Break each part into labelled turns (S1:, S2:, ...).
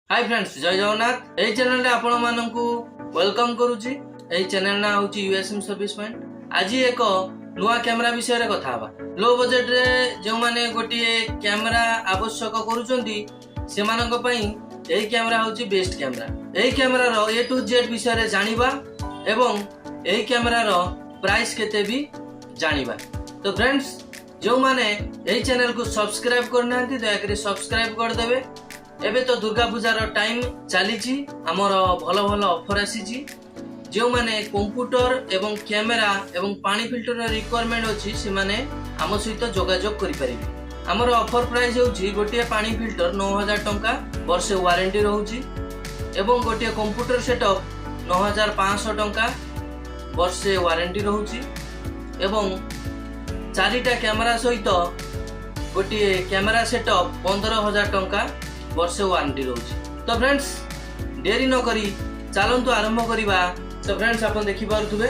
S1: Hi friends, जय जगन्नाथ। यही channel रे आपण माननकु वेलकम करूची। यही चैनल ना होची यूएसएम सर्विस पॉइंट। आज एक नुआ कैमरा विषय रे कथा हबा। लो बजेट रे जो माने गोटिए कैमरा आवश्यक करूचंदी से मानक पई यही कैमरा होची बेस्ट कैमरा। यही कैमरा रो ए टू जेड विषय रे जानिबा एवं यही कैमरा रो प्राइस केते भी जानिबा। तो फ्रेंड्स, जो माने यही चैनल को सब्सक्राइब करना दया करी सब्सक्राइब कर देबे। एबे तो दुर्गा पूजार टाइम चली आमर भल भल ऑफर आसी। जो माने कंप्यूटर एवं कैमेरा एवं पानी फिल्टर रिक्वायरमेंट अच्छी से माने आम सहित जोगाजोग करि परिबे। आमर ऑफर प्राइस होची गोटिए पानी फिल्टर 9000 टंका वर्षे वारंटी रहउची एवं गोटिए कंप्यूटर सेटअप 9500 टंका वर्षे वारंटी रहउची एवं चारिटा कैमरा सहित गोटिए कैमरा सेटअप 15000 टंका वर्षे वारंटी रोची। तो फ्रेंड्स, देरी न करी चलंतु आरंभ करिबा। तो फ्रेंड्स, आपण देखि पारुथुबे,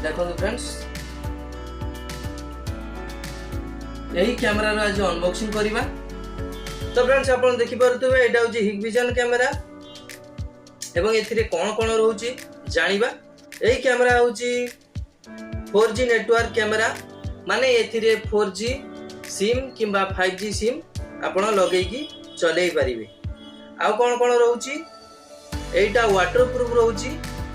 S1: देखंतु फ्रेंड्स, यही कैमरा रो आज अनबॉक्सिंग करिबा। तो फ्रेंड्स, आपण देखि पारुथुबे, एटा होची हिगविजन कैमरा एवं एथिरे कोन कोन रहउची जानिबा। एही कैमरा होची 4G नेटवर्क कैमरा, माने एथिरे 4G सिम किंबा 5G सिम आपण लगेकी चलै परिबे। आ कोन कोन रहउची, एटा वाटरप्रूफ रहउची,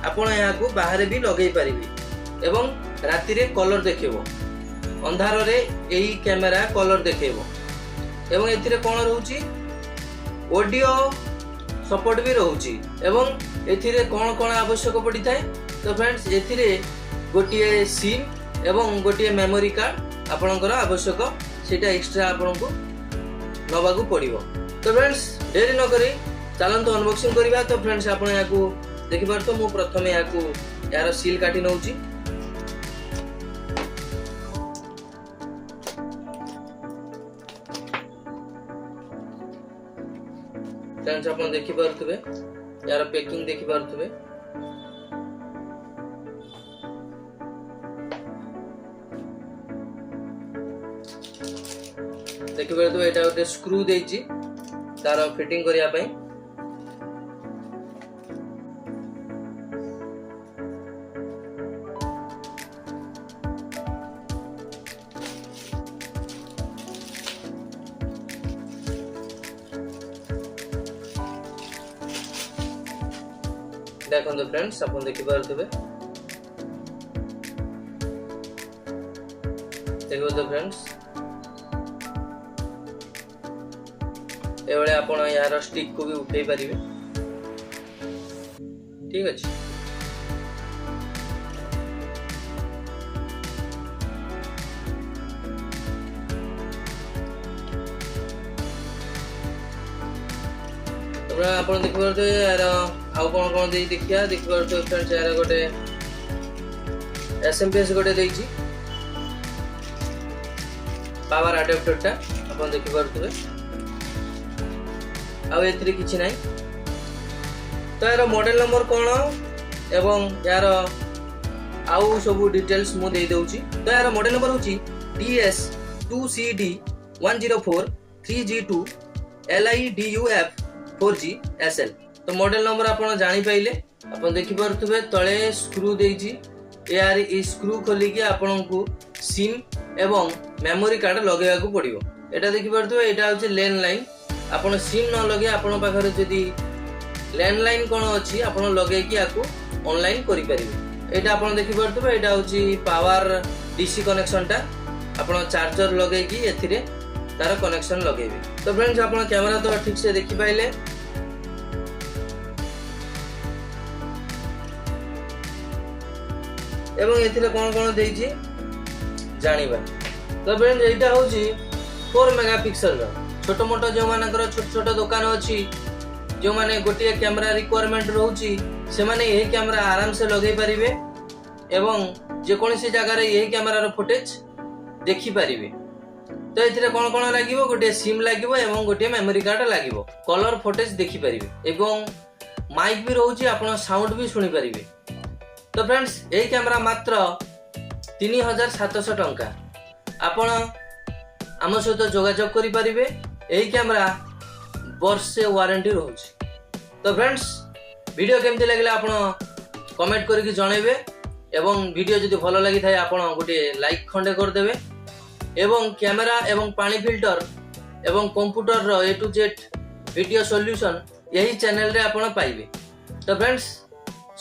S1: आपण या को बाहर भी लगै परिबे एवं राति रे कलर देखिबो, अंधार रे एही कैमरा कलर देखिबो एवं एथिरे कोन रहउची ऑडियो सपोर्ट भी रहउची एवं एथिरे कोन कोन आवश्यक पड़ी थाए। तो फ्रेंड्स, एथिरे गोटिए सिम एवं गोटिए मेमोरी कार्ड आपणकर आवश्यक, सेटा एक्स्ट्रा आपनको नबाकू पड़िबो। तो फ्रेंड्स, देरी न करी चलंतु अनबॉक्सिंग करिबा। तो फ्रेंड्स, आपण याकू देखि पारतो, मु प्रथमे याकू यार सील काटी नउची। फ्रेंड्स, आपण देखि पारथुबे, यार पैकिंग देखि पारथुबे। देखि पारथुबे, एटा गोटे स्क्रू देइची तार फिटिंग करिया पई। देखो फ्रेंड्स, अपन देखि पारथुबे, देखो तो फ्रेंड्स, एवळे आपण यार स्टिक को भी उठेई परिबे। ठीक अछि। तबरा आपण देखि परतो यार आउ कोन कोन देई देखिया। देखि परतो फ्रेंड्स, यार गोटे एसएमपीएस गोटे देइची पावर अडैप्टर टा आपण देखि परतो। आउ एथरे किछि नाही। तो यार मॉडल नंबर कोन एवं यार आउ सब डिटेल्स मु दे दउची। तो यार मॉडल नंबर होची DS2CD 104 3G2 LIDUF 4G SL। तो मॉडल नंबर आपण जानि पाइले। आपण देखि परथुबे तळे स्क्रू देइची। यार ई स्क्रू खोली के आपण को सिम एवं मेमोरी कार्ड लगेया को पड़िबो। एटा देखि परथुबे, एटा होची लैंड लाइन। आपण सिम न लगे आपण पाखरे जदी लैंडलाइन कोन अछि, आपण लगे कि आकू ऑनलाइन करि परिबे। एटा आपण देखि परथुबे, एटा होची पावर डीसी कनेक्शन टा। आपण चार्जर लगे कि एथिरे तार कनेक्शन लगेबे। तो फ्रेंड्स, आपण कैमरा तो ठीक से देखि पाइले। एवं एथिरे कोन कोन देइछि जानिबा। तो फ्रेंड्स, एटा होची 4 मेगापिक्सल रो छोट मोट जो मानकर छोट छोट दुकान अच्छी, जो माने गोटिए कैमरा रिक्वायरमेंट रहउची, से माने यही कैमरा आराम से लगे परिबे एवं जे कोनसी जगह रे यही कैमरा रो फुटेज देखि परिबे। तो एथिरे कोन कोन लागिवो, गोटिए सिम लागिवो एवं गोटिए मेमोरी कार्ड लागिवो, कलर फुटेज देखि परिबे एवं माइक भी रहउची, आपण साउंड भी सुनि परिबे। तो फ्रेंड्स, यही कैमरा मात्र 3700 टंका। आपण आम सहित जोगाजोग करि परिबे। यही कैमरा वर्षे वारंटी रोचे। तो फ्रेंड्स वीडियो केमती लगे आप कमेंट करके जनइबे एवं वीडियो जदि भल लगी थाए आप गोटे लाइक खंडे करदेवे एवं कैमेरा एवं पानी फिल्टर एवं कंप्यूटर रो A to Z video solution यही चैनल रे आपण पाइबे। तो फ्रेंड्स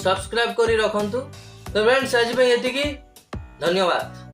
S1: सब्सक्राइब करी रखंतु। तो फ्रेंड्स आज पे एतिकी धन्यवाद।